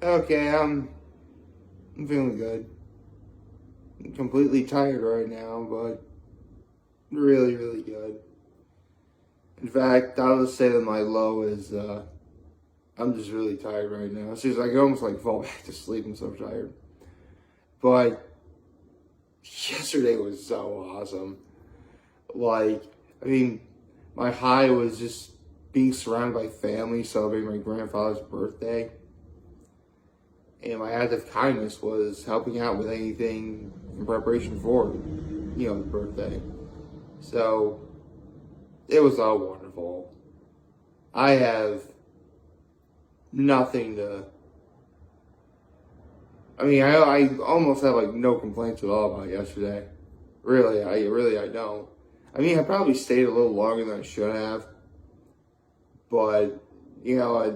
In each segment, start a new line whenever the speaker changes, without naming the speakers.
Okay, I'm feeling good. I'm completely tired right now, but really, really good. In fact, I'll just say that my low is I'm just really tired right now. It's just I can almost like fall back to sleep. I'm so tired. But yesterday was so awesome. Like, I mean, my high was just being surrounded by family, celebrating my grandfather's birthday. And my act of kindness was helping out with anything in preparation for, the birthday. So it was all wonderful. I have nothing to. I almost have like no complaints at all about yesterday. I don't. I probably stayed a little longer than I should have, but you know, I,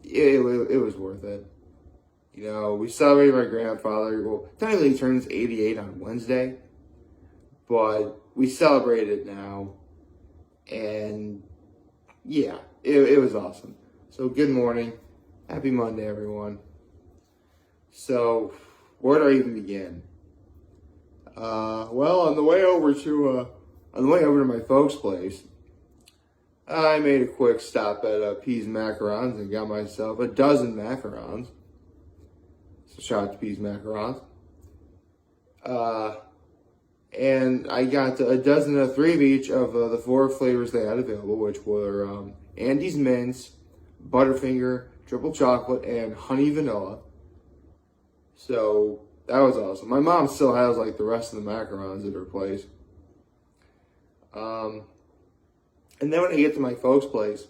it was worth it. We celebrated my grandfather. Well, technically he turns 88 on Wednesday, but we celebrated it now. And yeah, it was awesome. So good morning. Happy Monday, everyone. So where do I even begin? Well, on the way over to my folks' place, I made a quick stop at Peas Macarons and got myself a dozen macarons. So shout out to Peas Macarons. And I got a dozen of three of each of the four flavors they had available, which were Andes Mints, Butterfinger, Triple Chocolate, and Honey Vanilla. So that was awesome. My mom still has like the rest of the macarons at her place. And then when I get to my folks' place,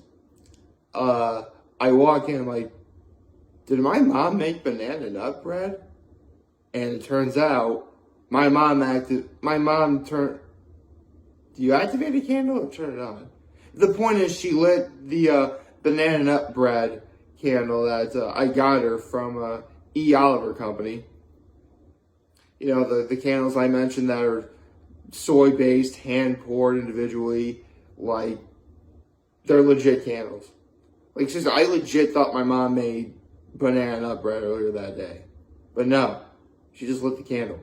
I walk in, I'm like, did my mom make banana nut bread? And it turns out do you activate a candle or turn it on? The point is she lit the banana nut bread candle that I got her from E. Oliver Company. The candles I mentioned that are soy-based, hand-poured individually, like, they're legit candles. Like, seriously, I legit thought my mom made banana nut bread earlier that day. But no, she just lit the candle.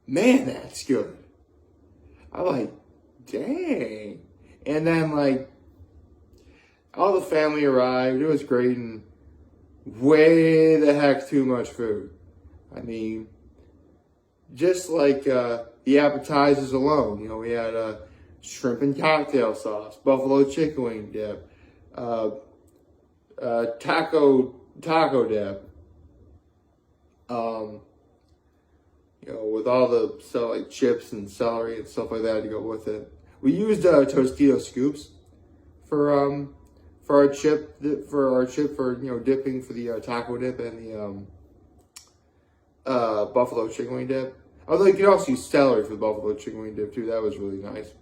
Man, that's good. I'm like, dang. And then, like, all the family arrived. It was great and way the heck too much food. Just like the appetizers alone. We had shrimp and cocktail sauce, buffalo chicken wing dip, taco dip. With all the stuff like chips and celery and stuff like that to go with it. We used Tostito scoops for our chip for dipping for the taco dip and the buffalo chicken wing dip. Although you could also use celery for the buffalo chicken wing dip too. That was really nice.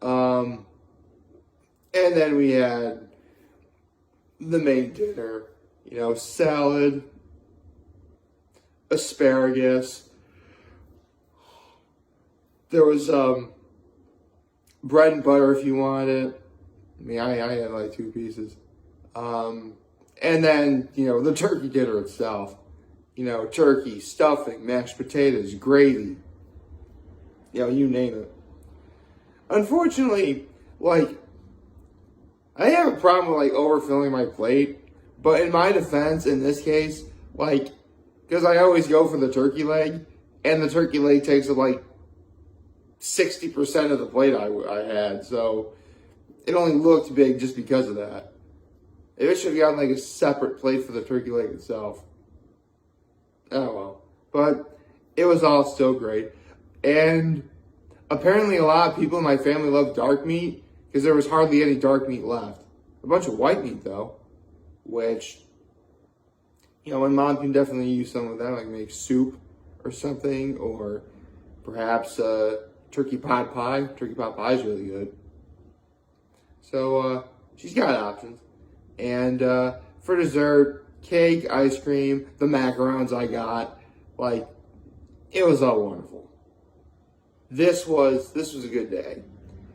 And then we had the main dinner. Salad, asparagus. There was bread and butter if you wanted it. I had like 2 pieces. And then, the turkey dinner itself. Turkey, stuffing, mashed potatoes, gravy. You name it. Unfortunately, I have a problem with, overfilling my plate. But in my defense, in this case, because I always go for the turkey leg, and the turkey leg takes up, 60% of the plate I had. So it only looked big just because of that. It should have gotten, a separate plate for the turkey leg itself. Oh, well. But it was all still great. And apparently a lot of people in my family love dark meat because there was hardly any dark meat left. A bunch of white meat, though, which, my mom can definitely use some of that, make soup or something, or perhaps turkey pot pie. Turkey pot pie is really good. So she's got options. And for dessert, cake, ice cream, the macarons I got, it was all wonderful. This was a good day.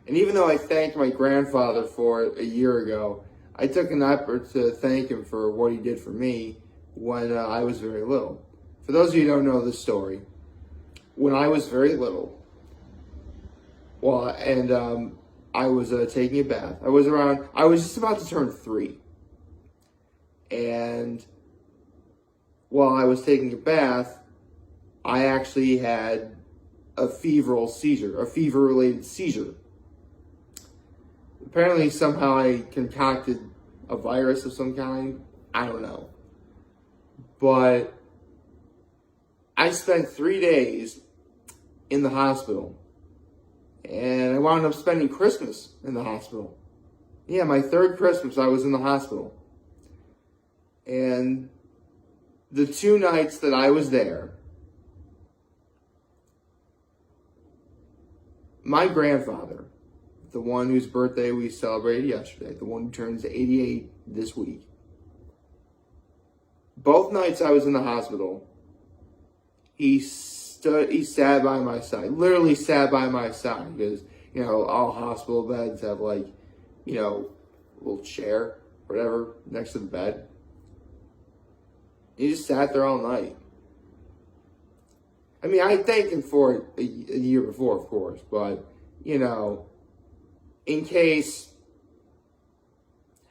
And even though I thanked my grandfather for it a year ago, I took an effort to thank him for what he did for me when I was very little. For those of you who don't know this story, when I was very little, I was taking a bath. I was just about to turn 3. And while I was taking a bath, I actually had a fever-related seizure. Apparently, somehow I concocted a virus of some kind. I don't know. But I spent 3 days in the hospital. And I wound up spending Christmas in the hospital. Yeah, my 3rd Christmas I was in the hospital. And the 2 nights that I was there, my grandfather, the one whose birthday we celebrated yesterday, the one who turns 88 this week, both nights I was in the hospital, he sat by my side, literally sat by my side, because, all hospital beds have a little chair, whatever, next to the bed. He just sat there all night. I mean, I thanked him for it a year before, of course, but, in case,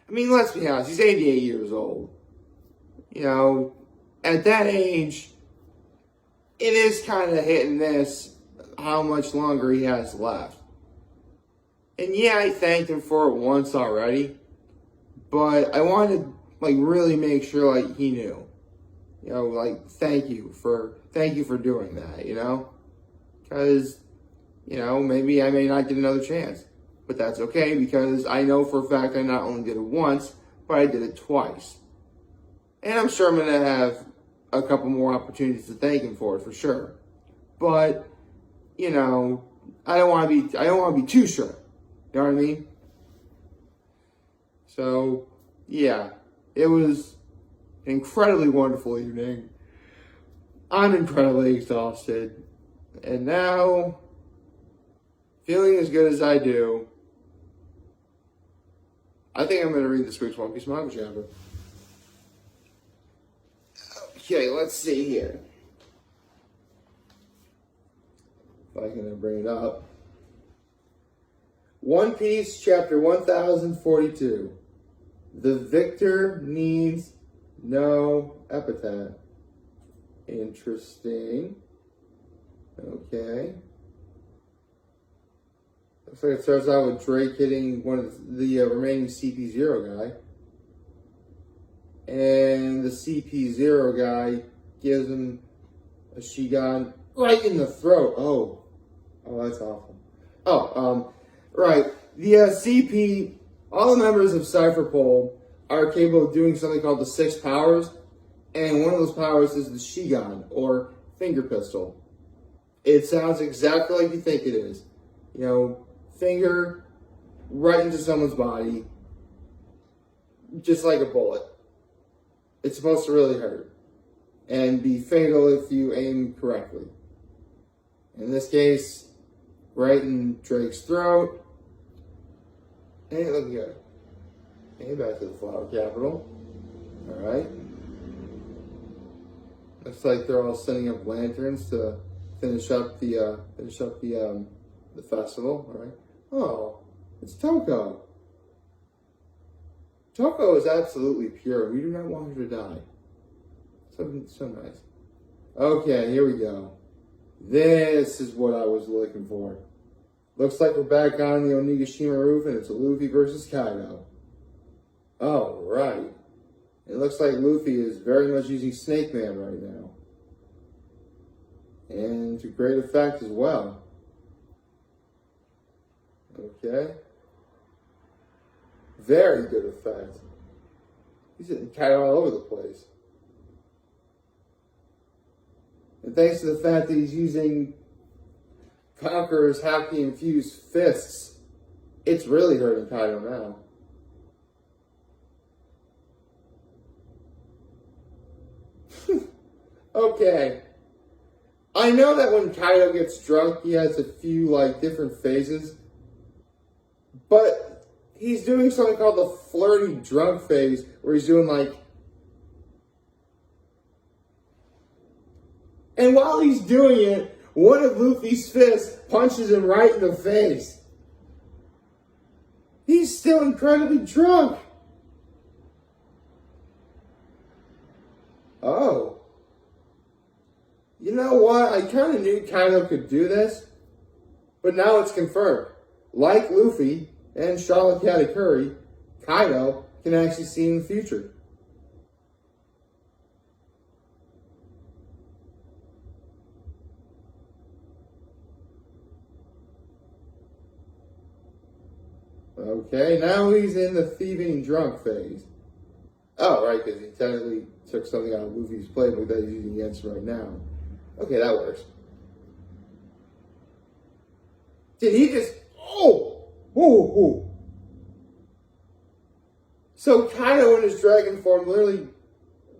let's be honest, he's 88 years old. At that age, it is kind of hit and miss how much longer he has left. And yeah, I thanked him for it once already, but I wanted to, really make sure, he knew. Thank you for doing that, because, maybe I may not get another chance, but that's okay, because I know for a fact I not only did it once, but I did it twice. And I'm sure I'm going to have a couple more opportunities to thank him for it, for sure. But, I don't want to be too sure. You know what I mean? So, yeah, it was an incredibly wonderful evening. I'm incredibly exhausted. And now, feeling as good as I do, I think I'm going to read this week's One Piece Manga chapter. Okay, let's see here. If I can bring it up. One Piece, chapter 1042. The victor needs no epitaph. Interesting. Okay. Looks like it starts out with Drake hitting one of the remaining CP0 guy. And the CP0 guy gives him a Shigan right in the throat. Oh, that's awful. Right. The CP, all the members of Cypher Pole are capable of doing something called the 6 powers. And one of those powers is the Shigan, or finger pistol. It sounds exactly like you think it is. Finger right into someone's body, just like a bullet. It's supposed to really hurt and be fatal if you aim correctly. In this case, right in Drake's throat. Ain't looking good. Okay, back to the Flower Capital. Alright. Looks like they're all setting up lanterns to finish up the festival. Alright. Oh, it's Toko. Toko is absolutely pure. We do not want her to die. So nice. Okay, here we go. This is what I was looking for. Looks like we're back on the Onigashima roof, and it's Luffy versus Kaido. Oh, right. It looks like Luffy is very much using Snake Man right now. And to great effect as well. Okay. Very good effect. He's hitting Kaido all over the place. And thanks to the fact that he's using Conqueror's Haki-infused fists, it's really hurting Kaido now. Okay. I know that when Kaido gets drunk, he has a few, different phases. But he's doing something called the flirty drunk phase, where he's doing like, and while he's doing it, one of Luffy's fists punches him right in the face. He's still incredibly drunk. Oh. You know what? I kind of knew Kaido could do this, but now it's confirmed. Like Luffy and Charlotte Katakuri, Kaido can actually see in the future. Okay, now he's in the thieving drunk phase. Oh, right, because he technically took something out of Luffy's playbook that he's using against him right now. Okay, that works. Did he just... Oh! Oh! So Kaido in his dragon form literally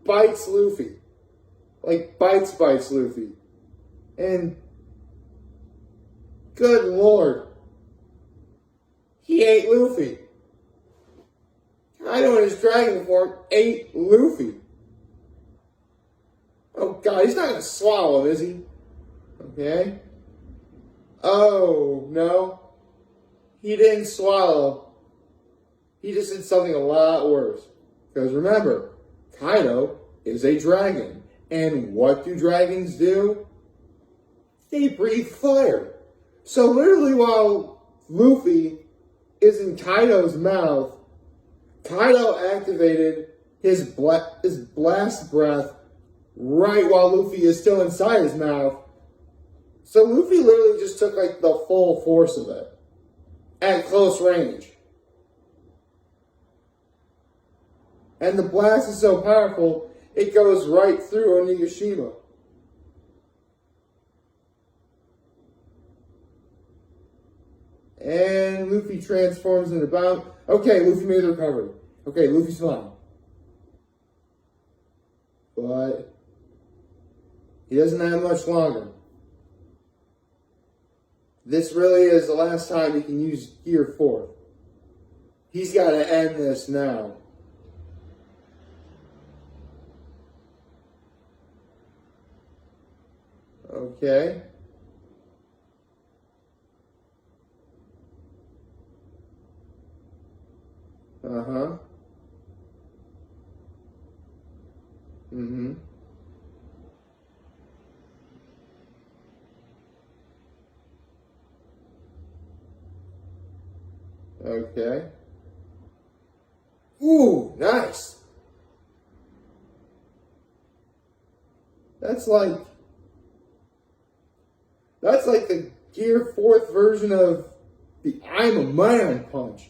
bites Luffy. Like, bites Luffy. And... Good lord. He ate Luffy. Kaido in his dragon form ate Luffy. Oh god, he's not going to swallow him, is he? Okay. Oh, no. He didn't swallow. He just did something a lot worse. Because remember, Kaido is a dragon. And what do dragons do? They breathe fire. So literally while Luffy is in Kaido's mouth, Kaido activated his blast breath right while Luffy is still inside his mouth. So Luffy literally just took like the full force of it at close range. And the blast is so powerful, it goes right through Onigashima. And Luffy transforms into Bound. Okay, Luffy made the recovery. Okay, Luffy's fine. But he doesn't have much longer. This really is the last time he can use Gear 4. He's got to end this now. Okay. Uh-huh. Mm-hmm. Okay. Ooh, nice. That's like the Gear 4th version of the I'm a Man punch.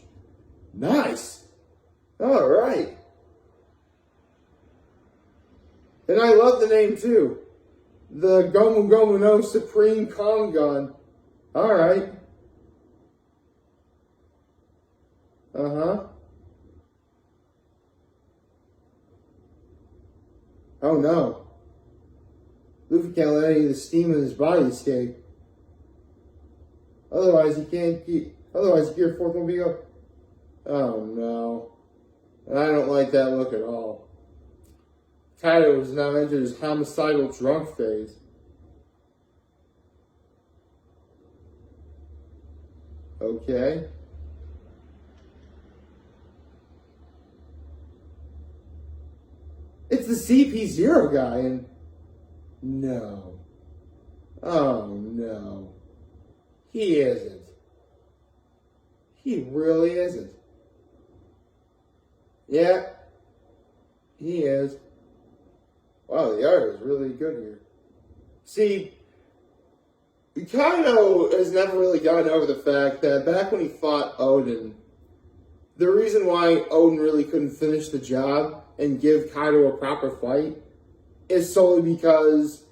Nice. All right. And I love the name too. The Gomu Gomu no Supreme Calm Gun. All right. Uh-huh. Oh no. Luffy can't let any of the steam in his body escape. Otherwise he can't keep... Otherwise Gear 4 won't be up. Oh no. And I don't like that look at all. Kaido has now entered his homicidal drunk phase. Okay. It's the CP0 guy, and no. Oh no. He isn't. He really isn't. Yeah. He is. Wow, the art is really good here. See, Kaido has never really gotten over the fact that back when he fought Odin, the reason why Odin really couldn't finish the job and give Kaido a proper fight is solely because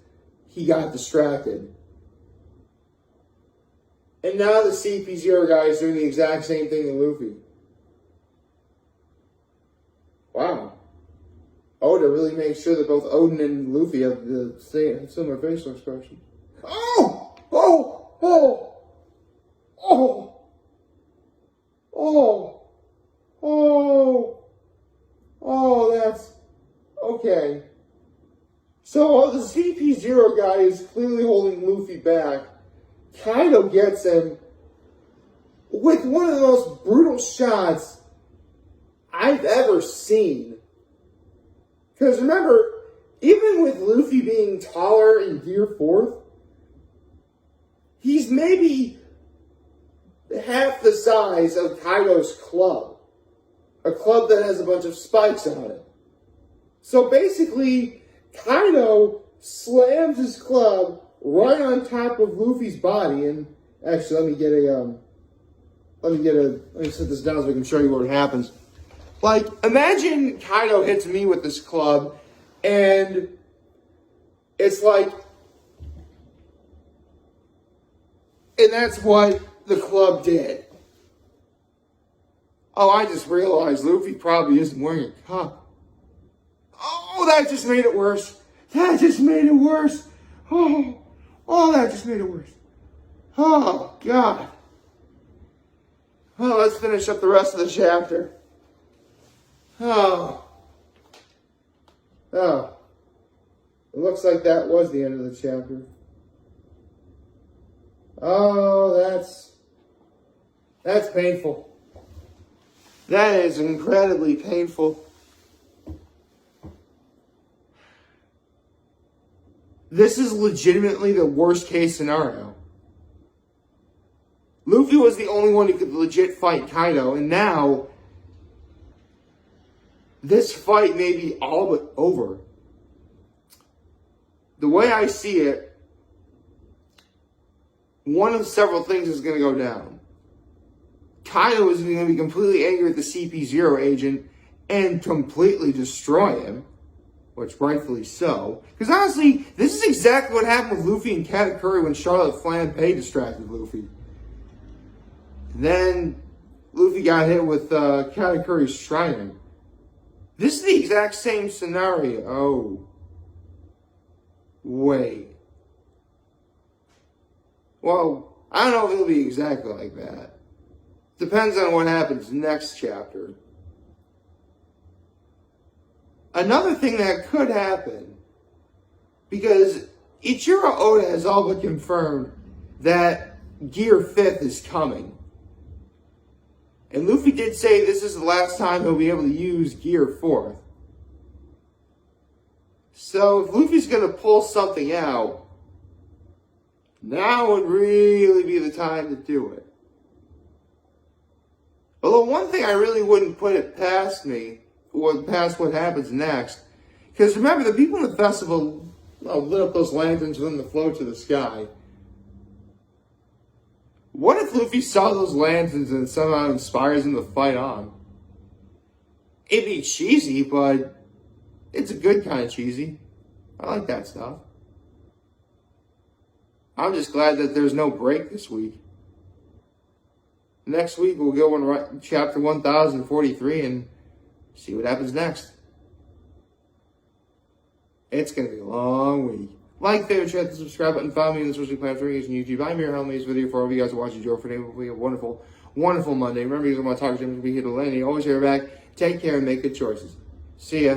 he got distracted. And now the CP0 guy is doing the exact same thing to Luffy. Wow. Oda really makes sure that both Odin and Luffy have the same similar facial expression. Oh! Oh! Oh! Oh! Oh! Okay. So while the CP0 guy is clearly holding Luffy back, Kaido gets him with one of the most brutal shots I've ever seen. Because remember, even with Luffy being taller in Gear 4th, he's maybe half the size of Kaido's club. A club that has a bunch of spikes on it. So basically, Kaido slams his club right on top of Luffy's body. And actually, let me set this down so I can show you what happens. Like, imagine Kaido hits me with this club, and it's like, and that's what the club did. Oh, I just realized Luffy probably isn't wearing a cup. Oh, that just made it worse. That just made it worse. Oh, that just made it worse. Oh, God. Well, let's finish up the rest of the chapter. Oh. It looks like that was the end of the chapter. Oh, that's painful. That is incredibly painful. This is legitimately the worst case scenario. Luffy was the only one who could legit fight Kaido, and now this fight may be all but over. The way I see it, one of several things is going to go down. Kaido is going to be completely angry at the CP0 agent and completely destroy him, which rightfully so. Because honestly, this is exactly what happened with Luffy and Katakuri when Charlotte Flampay distracted Luffy. And then Luffy got hit with Katakuri's Shrining. This is the exact same scenario. Oh. Wait. Well, I don't know if it'll be exactly like that. Depends on what happens next chapter. Another thing that could happen, because Ichiro Oda has all but confirmed that Gear 5th is coming. And Luffy did say this is the last time he'll be able to use Gear 4th. So if Luffy's going to pull something out, now would really be the time to do it. Although one thing I really wouldn't put it past me, or past what happens next, because remember, the people in the festival lit up those lanterns and then float to the sky. What if Luffy saw those lanterns and somehow inspires him to fight on? It'd be cheesy, but it's a good kind of cheesy. I like that stuff. I'm just glad that there's no break this week. Next week we'll go on chapter 1043 and see what happens next. It's going to be a long week. Like, favorite, share, the subscribe button, follow me in the social platforms on YouTube. I'm your Helmaze video for all of you guys who watch the show for today. Hopefully a wonderful, wonderful Monday. Remember, you guys want to talk to Jim to be here to Lenny. Always here back. Take care and make good choices. See ya.